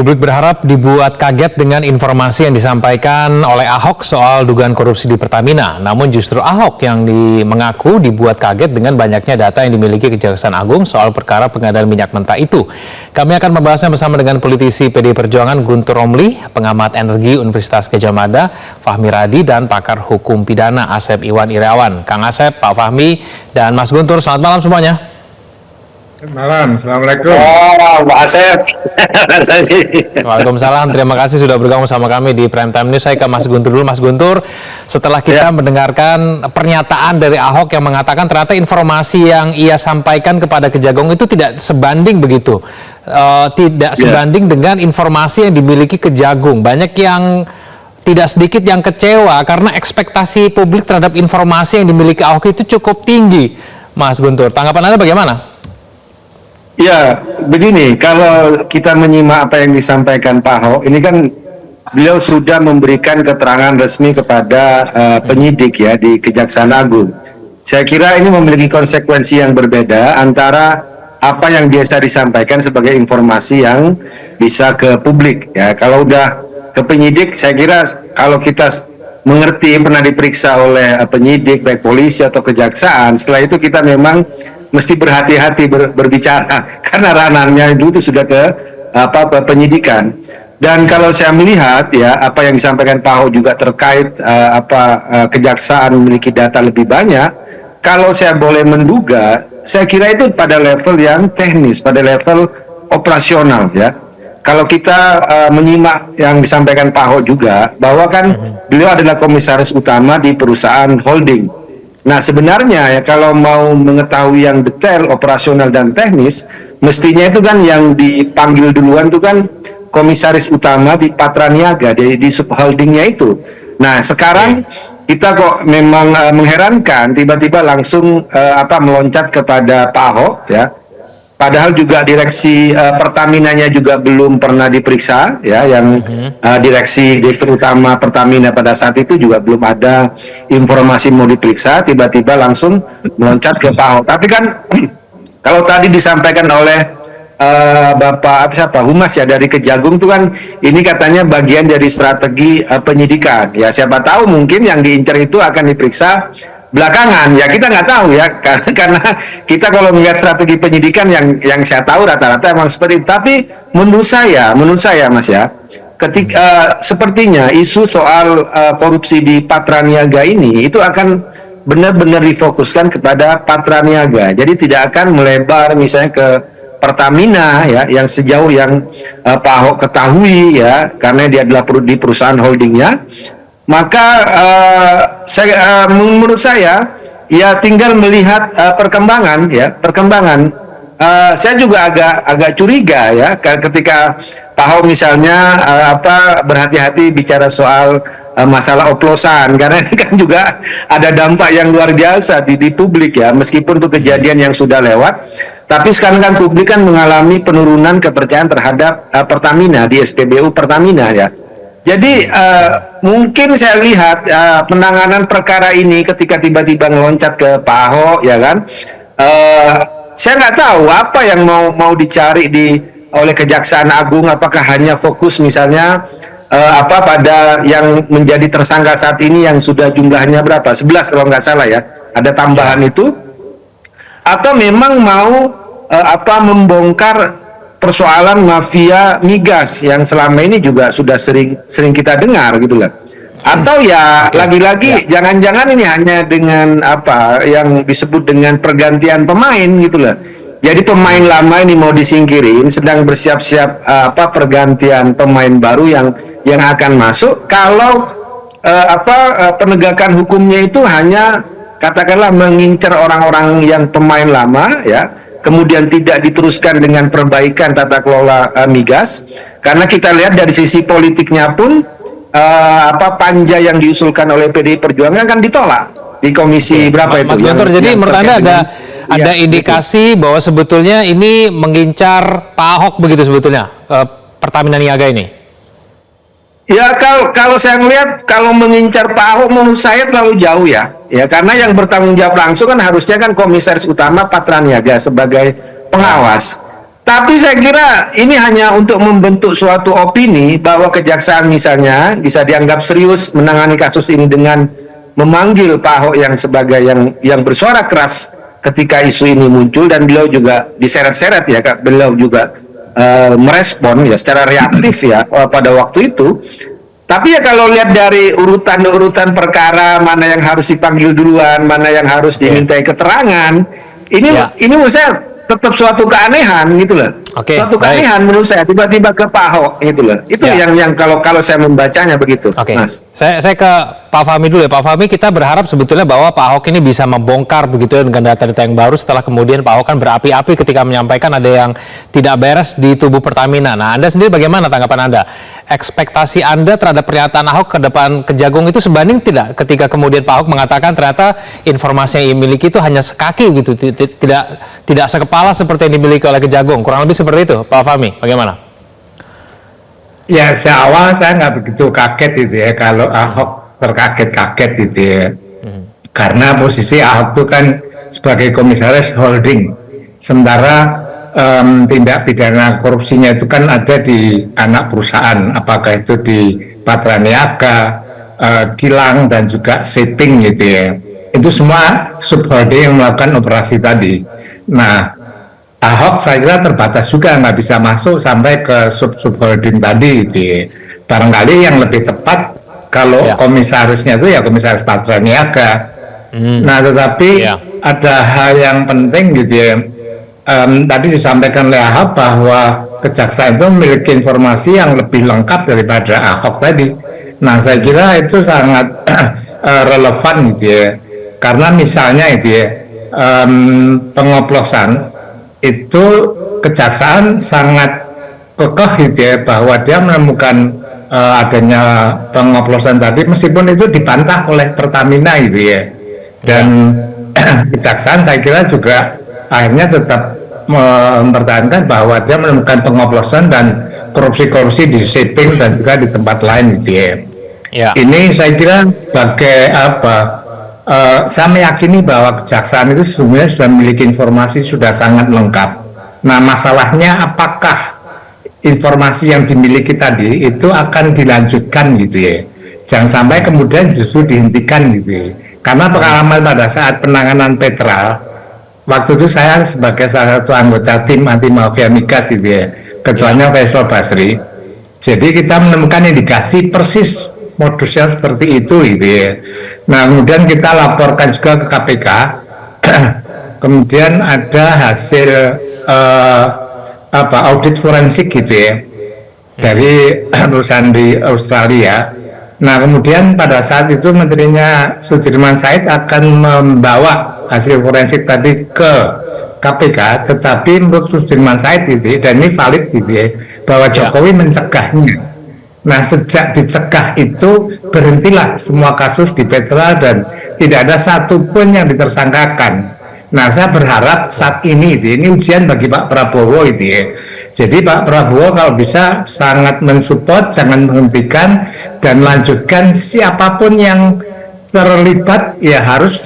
Publik berharap dibuat kaget dengan informasi yang disampaikan oleh Ahok soal dugaan korupsi di Pertamina. Namun justru Ahok yang mengaku dibuat kaget dengan banyaknya data yang dimiliki Kejaksaan Agung soal perkara pengadaan minyak mentah itu. Kami akan membahasnya bersama dengan politisi PDI Perjuangan Guntur Romli, pengamat energi Universitas Gadjah Mada, Fahmi Radi, dan pakar hukum pidana Asep Iwan Irawan. Kang Asep, Pak Fahmi, dan Mas Guntur, selamat malam semuanya. Malam, Assalamualaikum. Oh, Pak Asep. Waalaikumsalam, terima kasih sudah bergabung sama kami di Prime Time News. Saya ke Mas Guntur dulu. Mas Guntur, setelah kita mendengarkan pernyataan dari Ahok yang mengatakan ternyata informasi yang ia sampaikan kepada Kejagung itu tidak sebanding begitu. Tidak sebanding dengan informasi yang dimiliki Kejagung. Banyak yang tidak sedikit yang kecewa karena ekspektasi publik terhadap informasi yang dimiliki Ahok itu cukup tinggi. Mas Guntur, tanggapan Anda bagaimana? Ya, begini, kalau kita menyimak apa yang disampaikan Pak Ahok, ini kan beliau sudah memberikan keterangan resmi kepada penyidik ya di Kejaksaan Agung. Saya kira ini memiliki konsekuensi yang berbeda antara apa yang biasa disampaikan sebagai informasi yang bisa ke publik ya. Kalau udah ke penyidik, saya kira kalau kita mengerti pernah diperiksa oleh penyidik baik polisi atau kejaksaan, setelah itu kita memang mesti berhati-hati berbicara karena ranahnya itu sudah ke penyidikan. Dan kalau saya melihat ya apa yang disampaikan Pak Ahok juga terkait kejaksaan memiliki data lebih banyak, kalau saya boleh menduga, saya kira itu pada level yang teknis, pada level operasional ya. Kalau kita menyimak yang disampaikan Pak Ahok juga, bahwa kan beliau adalah komisaris utama di perusahaan holding. Nah sebenarnya ya kalau mau mengetahui yang detail, operasional dan teknis, mestinya itu kan yang dipanggil duluan itu kan komisaris utama di Patra Niaga, di subholdingnya itu. Nah sekarang kita kok memang mengherankan tiba-tiba langsung meloncat kepada Pak Ahok ya. Padahal juga direksi Pertaminanya juga belum pernah diperiksa ya, yang direktur utama Pertamina pada saat itu juga belum ada informasi mau diperiksa, tiba-tiba langsung meloncat ke Pak Ahok. Tapi kan kalau tadi disampaikan oleh Bapak Humas ya dari Kejagung itu kan ini katanya bagian dari strategi penyidikan. Ya siapa tahu mungkin yang diincar itu akan diperiksa belakangan ya, kita nggak tahu ya karena kita kalau melihat strategi penyidikan yang saya tahu rata-rata emang seperti itu. Tapi menurut saya Mas ya, ketika sepertinya isu soal korupsi di Patra Niaga ini itu akan benar-benar difokuskan kepada Patra Niaga, jadi tidak akan melebar misalnya ke Pertamina ya, yang sejauh yang Pak Ahok ketahui ya, karena dia adalah di perusahaan holdingnya. Maka menurut saya ya tinggal melihat perkembangan. Saya juga agak curiga ya ketika Pak Ahok misalnya berhati-hati bicara soal masalah oplosan, karena ini kan juga ada dampak yang luar biasa di publik ya, meskipun itu kejadian yang sudah lewat. Tapi sekarang kan publik kan mengalami penurunan kepercayaan terhadap Pertamina di SPBU Pertamina ya. Jadi mungkin saya lihat penanganan perkara ini ketika tiba-tiba ngeloncat ke Pak Ahok ya kan, saya nggak tahu apa yang mau dicari oleh Kejaksaan Agung. Apakah hanya fokus misalnya pada yang menjadi tersangka saat ini yang sudah jumlahnya berapa, 11 kalau nggak salah ya, ada tambahan itu, atau memang mau membongkar persoalan mafia migas yang selama ini juga sudah sering kita dengar gitu lah. Atau ya lagi-lagi jangan-jangan ini hanya dengan yang disebut dengan pergantian pemain gitu lah. Jadi pemain lama ini mau disingkirin, sedang bersiap-siap pergantian pemain baru yang akan masuk. Kalau penegakan hukumnya itu hanya katakanlah mengincar orang-orang yang pemain lama ya, kemudian tidak diteruskan dengan perbaikan tata kelola migas, karena kita lihat dari sisi politiknya pun panja yang diusulkan oleh PDI Perjuangan kan ditolak di komisi berapa itu. Mas Guntur, jadi menurut Anda ada indikasi bahwa sebetulnya ini mengincar Pak Ahok begitu sebetulnya Pertamina Niaga ini? Ya kalau saya melihat kalau mengincar Pak Ahok menurut saya terlalu jauh ya. Ya karena yang bertanggung jawab langsung kan harusnya kan komisaris utama Patra Niaga sebagai pengawas. Tapi saya kira ini hanya untuk membentuk suatu opini bahwa kejaksaan misalnya bisa dianggap serius menangani kasus ini dengan memanggil Pak Ahok yang sebagai yang bersuara keras ketika isu ini muncul, dan beliau juga diseret-seret ya, Kak. Beliau juga merespon ya secara reaktif ya pada waktu itu. Tapi ya kalau lihat dari urutan-urutan perkara, mana yang harus dipanggil duluan, mana yang harus dimintai keterangan, ini menurut saya tetap suatu keanehan gitu loh. Suatu keanehan menurut saya, tiba-tiba ke Pak Ahok gitu loh. Itu yang kalau saya membacanya begitu, Mas. Saya ke Pak Fahmi dulu ya. Pak Fahmi, kita berharap sebetulnya bahwa Pak Ahok ini bisa membongkar begitu ya dengan data-data yang baru, setelah kemudian Pak Ahok kan berapi-api ketika menyampaikan ada yang tidak beres di tubuh Pertamina. Nah, Anda sendiri bagaimana tanggapan Anda? Ekspektasi Anda terhadap pernyataan Ahok ke depan Kejagung itu sebanding tidak ketika kemudian Pak Ahok mengatakan ternyata informasi yang dimiliki itu hanya sekaki gitu, tidak sekepala seperti yang dimiliki oleh Kejagung. Kurang lebih seperti itu, Pak Fahmi, bagaimana? Ya, seawal saya nggak begitu kaget itu ya kalau Ahok terkaget-kaget itu ya. Karena posisi Ahok itu kan sebagai komisaris holding, sementara tindak pidana korupsinya itu kan ada di anak perusahaan, apakah itu di Patra Niaga, Kilang, dan juga Shipping gitu ya. Itu semua subholding yang melakukan operasi tadi. Nah, Ahok saya kira terbatas juga, nggak bisa masuk sampai ke subholding tadi gitu ya. Barangkali yang lebih tepat kalau komisarisnya itu ya komisaris Patra Niaga. Nah, tetapi ada hal yang penting gitu ya. Tadi disampaikan oleh Ahok bahwa kejaksaan itu memiliki informasi yang lebih lengkap daripada Ahok tadi. Nah, saya kira itu sangat relevan gitu ya. Karena misalnya itu ya, pengoplosan itu kejaksaan sangat kekeh gitu ya, bahwa dia menemukan adanya pengoplosan tadi, meskipun itu dibantah oleh Pertamina gitu ya. Dan kejaksaan saya kira juga akhirnya tetap mempertahankan bahwa dia menemukan pengoplosan dan korupsi-korupsi di Shipping dan juga di tempat lain gitu ya. Ini saya kira sebagai saya meyakini bahwa kejaksaan itu sebenarnya sudah memiliki informasi sudah sangat lengkap. Nah, masalahnya apakah informasi yang dimiliki tadi itu akan dilanjutkan gitu ya. Jangan sampai kemudian justru dihentikan gitu ya. Karena pengalaman pada saat penanganan Petra, waktu itu saya sebagai salah satu anggota tim anti mafia migas gitu ya, ketuanya Faisal Basri. Jadi kita menemukan indikasi persis modusnya seperti itu gitu ya. Nah, kemudian kita laporkan juga ke KPK. Kemudian ada hasil audit forensik gitu ya dari perusahaan di Australia. Nah, kemudian pada saat itu menterinya Sudirman Said akan membawa hasil forensik tadi ke KPK, tetapi menurut Sudirman Said itu, dan ini valid gitu ya, bahwa Jokowi mencegahnya. Nah, sejak dicegah itu berhentilah semua kasus di Petra dan tidak ada satupun yang ditersangkakan. Nah, saya berharap saat ini ujian bagi Pak Prabowo itu ya. Jadi Pak Prabowo kalau bisa sangat mensupport, jangan menghentikan dan lanjutkan, siapapun yang terlibat ya harus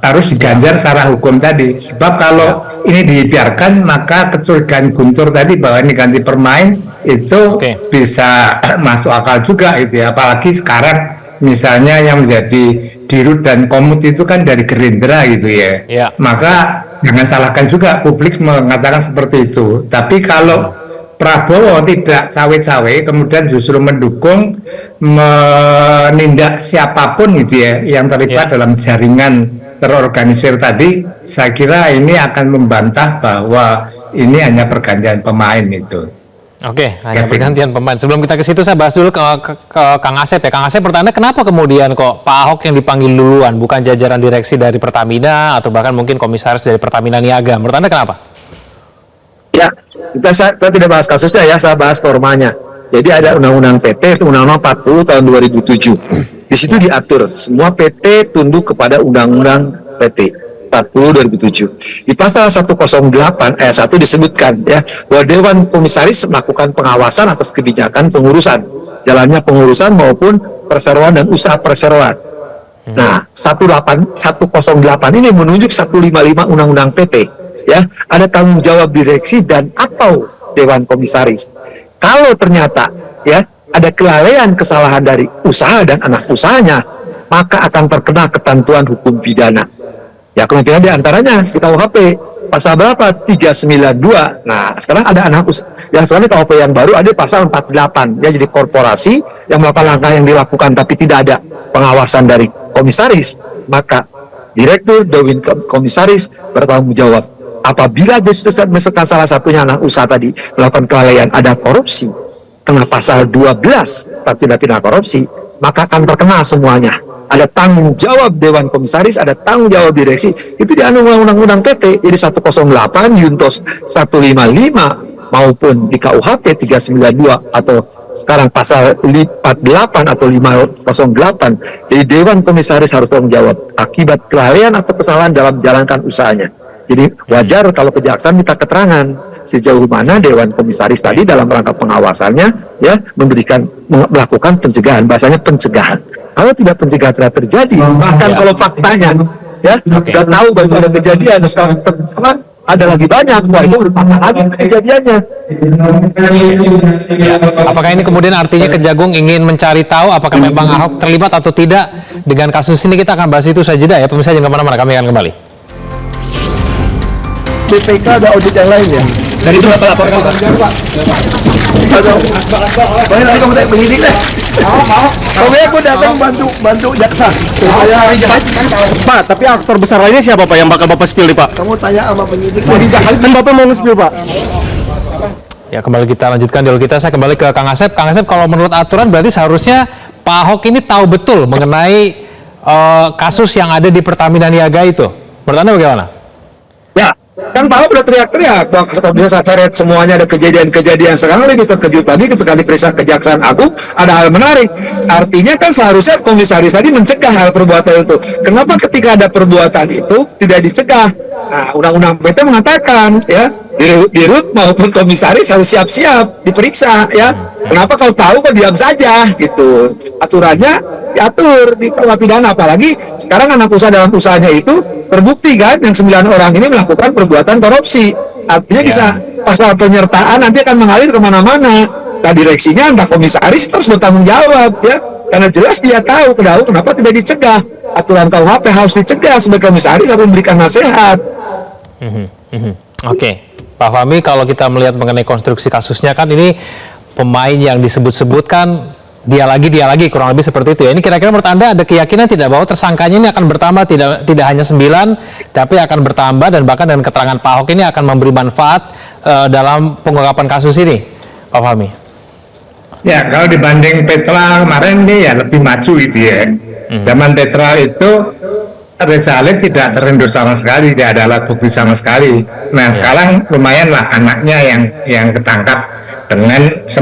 harus diganjar secara hukum tadi. Sebab kalau ini dibiarkan maka kecurigaan Guntur tadi bahwa ini ganti permain itu bisa masuk akal juga itu ya. Apalagi sekarang misalnya yang menjadi Dirut dan Komut itu kan dari Gerindra gitu ya. Maka jangan salahkan juga publik mengatakan seperti itu. Tapi kalau Prabowo tidak cawe-cawe kemudian justru mendukung menindak siapapun gitu ya yang terlibat dalam jaringan terorganisir tadi, saya kira ini akan membantah bahwa ini hanya pergantian pemain itu. Oke, hanya pergantian pemain. Sebelum kita ke situ, saya bahas dulu ke Kang Asep ya. Kang Asep, pertanyaan kenapa kemudian kok Pak Ahok yang dipanggil duluan, bukan jajaran direksi dari Pertamina atau bahkan mungkin komisaris dari Pertamina Niaga? Menurut Anda kenapa? Ya, kita tidak bahas kasusnya ya, saya bahas formanya. Jadi ada Undang-Undang PT, itu Undang-Undang 40 tahun 2007. Di situ diatur semua PT tunduk kepada Undang-Undang PT 40 2007. Di pasal 108 ayat 1 disebutkan ya bahwa Dewan Komisaris melakukan pengawasan atas kebijakan pengurusan, jalannya pengurusan maupun perseroan dan usaha perseroan. Nah, 108 ini menunjuk 155 Undang-Undang PT. ya, ada tanggung jawab direksi dan atau dewan komisaris. Kalau ternyata ya ada kelalaian kesalahan dari usaha dan anak usahanya, maka akan terkena ketentuan hukum pidana. Ya kemungkinan diantaranya di KUHP pasal berapa? 392. Nah sekarang ada anak usaha yang sekarang di KUHP yang baru ada pasal 48 ya, jadi korporasi yang melakukan langkah yang dilakukan tapi tidak ada pengawasan dari komisaris, maka direktur dewan komisaris bertanggung jawab. Apabila misalkan salah satunya anak usaha tadi melakukan kelalaian, ada korupsi, kena pasal 12 tindak pidana korupsi, maka akan terkena semuanya. Ada tanggung jawab dewan komisaris, ada tanggung jawab direksi, itu di undang-undang PT, jadi 108, Yuntos 155, maupun di KUHP 392, atau sekarang pasal 48 atau 508, jadi dewan komisaris harus tanggung jawab akibat kelalaian atau kesalahan dalam menjalankan usahanya. Jadi wajar kalau kejaksaan minta keterangan sejauh mana dewan komisaris tadi dalam rangka pengawasannya ya melakukan pencegahan, bahasanya pencegahan. Kalau tidak pencegahan tidak terjadi, bahkan kalau faktanya ya udah tahu bahwa itu ada kejadian, sekarang ada lagi banyak, wah itu apa lagi kejadiannya. Apakah ini kemudian artinya Kejagung ingin mencari tahu apakah memang Ahok terlibat atau tidak dengan kasus ini? Kita akan bahas itu saja ya, pemirsa jangan kemana-mana, kami akan kembali. BPK ada audit yang lain ya? Dari itu berapa lapor Pak? Atau banyak lagi kamu tanya penyidik deh. Pokoknya aku datang bantu jaksa supaya Pak, tapi aktor besar lainnya siapa Pak yang bakal Bapak spill nih Pak? kamu tanya sama penyidik. Kan Bapak mau nge-spill Pak? Ya kembali kita lanjutkan dialog kita. Saya kembali ke Kang Asep. Kang Asep, kalau menurut aturan berarti seharusnya Pak Ahok ini tahu betul mengenai kasus yang ada di Pertamina Niaga itu. Menurut Anda bagaimana? Ya, kan Pak Ahok udah teriak-teriak bahwa bisa seret semuanya, ada kejadian-kejadian. Sekarang lebih terkejut lagi ketika diperiksa Kejaksaan Agung ada hal menarik. Artinya kan seharusnya komisaris tadi mencegah hal perbuatan itu. Kenapa ketika ada perbuatan itu tidak dicegah? Nah, Undang-Undang PT mengatakan ya dirut maupun komisaris harus siap-siap diperiksa ya. Kenapa kalau tahu kok diam saja gitu? Aturannya diatur di KUHP pidana, apalagi sekarang anak usaha dalam usahanya itu terbukti kan yang 9 orang ini melakukan perbuatan korupsi. Artinya bisa pasal penyertaan nanti akan mengalir kemana-mana. Nah direksinya entah komisaris terus bertanggung jawab ya, karena jelas dia tahu kenapa tidak dicegah. Aturan KUHP harus dicegah, sebagai komisaris harus memberikan nasihat. Oke, Pak Fahmi, kalau kita melihat mengenai konstruksi kasusnya kan ini pemain yang disebut-sebutkan dia lagi kurang lebih seperti itu ya. Ini kira-kira menurut Anda ada keyakinan tidak bahwa tersangkanya ini akan bertambah, tidak hanya 9 tapi akan bertambah, dan bahkan dengan keterangan Pak Ahok ini akan memberi manfaat dalam pengungkapan kasus ini, Pak Fahmi? Ya, kalau dibanding Petra kemarin dia ya lebih maju itu ya. Zaman Petra itu Reza Alif tidak terendus sama sekali, tidak ada alat bukti sama sekali. Nah sekarang lumayan lah anaknya yang ketangkap dengan 9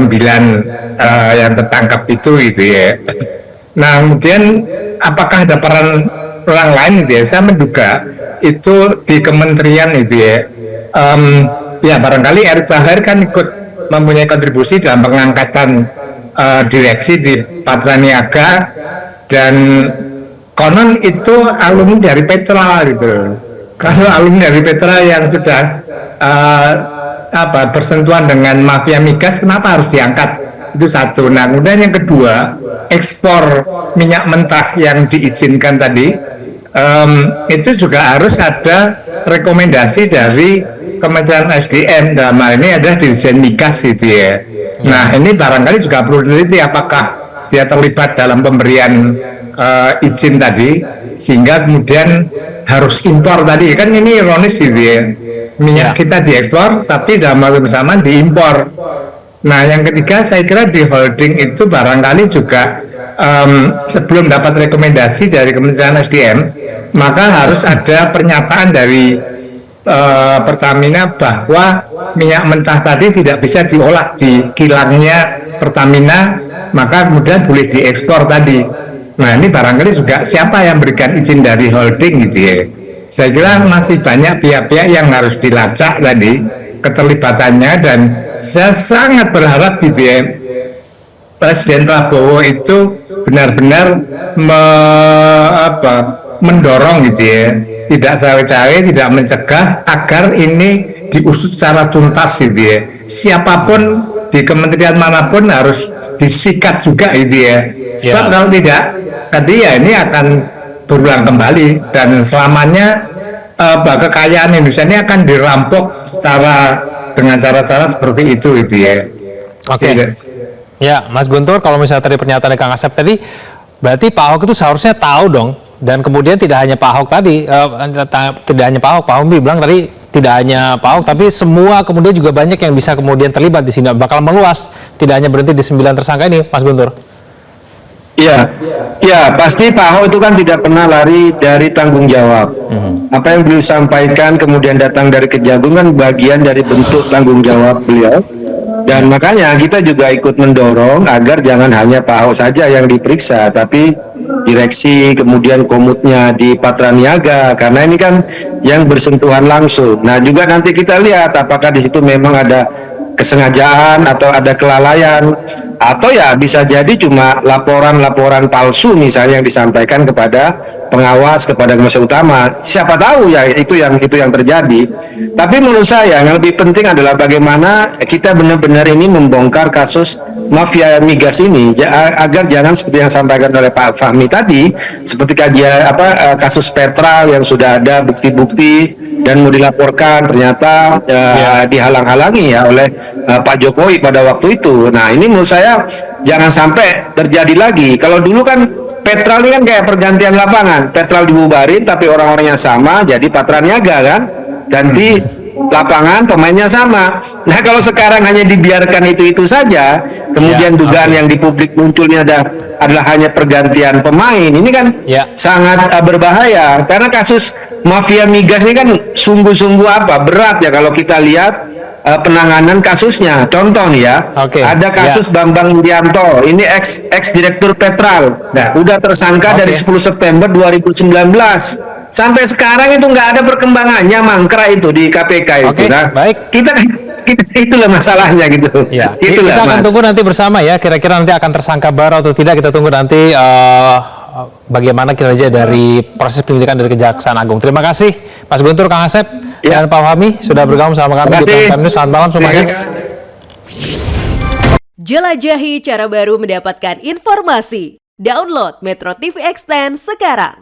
yang tertangkap itu gitu ya. Nah kemudian apakah ada peran orang lain gitu ya? Saya menduga itu di kementerian itu ya. Ya barangkali Erick Thohir kan ikut mempunyai kontribusi dalam pengangkatan direksi di Patra Niaga, dan konon itu alumni dari Petra gitu. Kalau alumni dari Petra yang sudah bersentuhan dengan mafia migas, kenapa harus diangkat? Itu satu. Nah kemudian yang kedua, ekspor minyak mentah yang diizinkan tadi itu juga harus ada rekomendasi dari Kementerian SDM, dalam hal ini adalah Dirjen Migas gitu ya. Nah ini barangkali juga perlu diteliti apakah dia terlibat dalam pemberian izin tadi sehingga kemudian harus impor tadi. Kan ini ironis gitu ya, minyak kita diekspor tapi dalam waktu bersamaan diimpor. Nah yang ketiga saya kira di holding itu barangkali juga sebelum dapat rekomendasi dari Kementerian SDM maka harus ada pernyataan dari Pertamina bahwa minyak mentah tadi tidak bisa diolah di kilangnya Pertamina, maka kemudian boleh diekspor tadi. Nah ini barangkali juga siapa yang berikan izin dari holding gitu ya. Saya kira masih banyak pihak-pihak yang harus dilacak tadi keterlibatannya, dan saya sangat berharap gitu ya Presiden Prabowo itu benar-benar mendorong gitu ya tidak cawe-cawe, tidak mencegah agar ini diusut secara tuntas gitu ya. Siapapun di kementerian manapun harus disikat juga gitu ya. Sebab kalau tidak, tadi ya ini akan berulang kembali dan selamanya kekayaan Indonesia ini akan dirampok dengan cara-cara seperti itu gitu ya. Oke. Ya, Mas Guntur, kalau misalnya tadi pernyataan Kang Asep tadi, berarti Pak Ahok itu seharusnya tahu dong. Dan kemudian tidak hanya Pak Ahok tadi, tidak hanya Pak Ahok, Pak Humbi bilang tadi tidak hanya Pak Ahok, tapi semua kemudian juga banyak yang bisa kemudian terlibat di sini, bakal meluas, tidak hanya berhenti di 9 tersangka ini, Mas Guntur. Iya, ya pasti Pak Ahok itu kan tidak pernah lari dari tanggung jawab. Apa yang beliau sampaikan kemudian datang dari Kejagung kan bagian dari bentuk tanggung jawab beliau. Dan makanya kita juga ikut mendorong agar jangan hanya Pak Ahok saja yang diperiksa, tapi direksi, kemudian komutnya di Patraniaga, karena ini kan yang bersentuhan langsung. Nah juga nanti kita lihat apakah di situ memang ada kesengajaan atau ada kelalaian, atau ya bisa jadi cuma laporan-laporan palsu misalnya yang disampaikan kepada pengawas, kepada komisi utama. Siapa tahu ya itu yang terjadi. Tapi menurut saya yang lebih penting adalah bagaimana kita benar-benar ini membongkar kasus mafia migas ini agar jangan seperti yang disampaikan oleh Pak Fahmi tadi, seperti kasus Petrol yang sudah ada bukti-bukti dan mau dilaporkan ternyata dihalang-halangi ya oleh Pak Jokowi pada waktu itu. Nah ini menurut saya jangan sampai terjadi lagi. Kalau dulu kan Petrol ini kan kayak pergantian lapangan, Petrol dibubarin tapi orang-orangnya sama, jadi Patraniaga kan ganti lapangan, pemainnya sama. Nah kalau sekarang hanya dibiarkan itu saja, kemudian dugaan yang di publik munculnya adalah hanya pergantian pemain, ini kan sangat berbahaya, karena kasus mafia migas ini kan sungguh-sungguh berat ya kalau kita lihat penanganan kasusnya. Contoh nih ya, ada kasus Bambang Widianto, ini ex direktur Petrol, udah tersangka dari 10 September 2019. Sampai sekarang itu nggak ada perkembangannya, mangkrak itu di KPK itu. Nah, kita itulah masalahnya gitu. Ya, itulah, kita akan tunggu nanti bersama ya, kira-kira nanti akan tersangka baru atau tidak. Kita tunggu nanti bagaimana kinerja dari proses penyelidikan dari Kejaksaan Agung. Terima kasih Mas Guntur, Kang Asep, dan Pak Fahmi sudah bergabung sama kami di Prime News. Selamat malam semuanya. Jelajahi cara baru mendapatkan informasi. Download Metro TV Extend sekarang.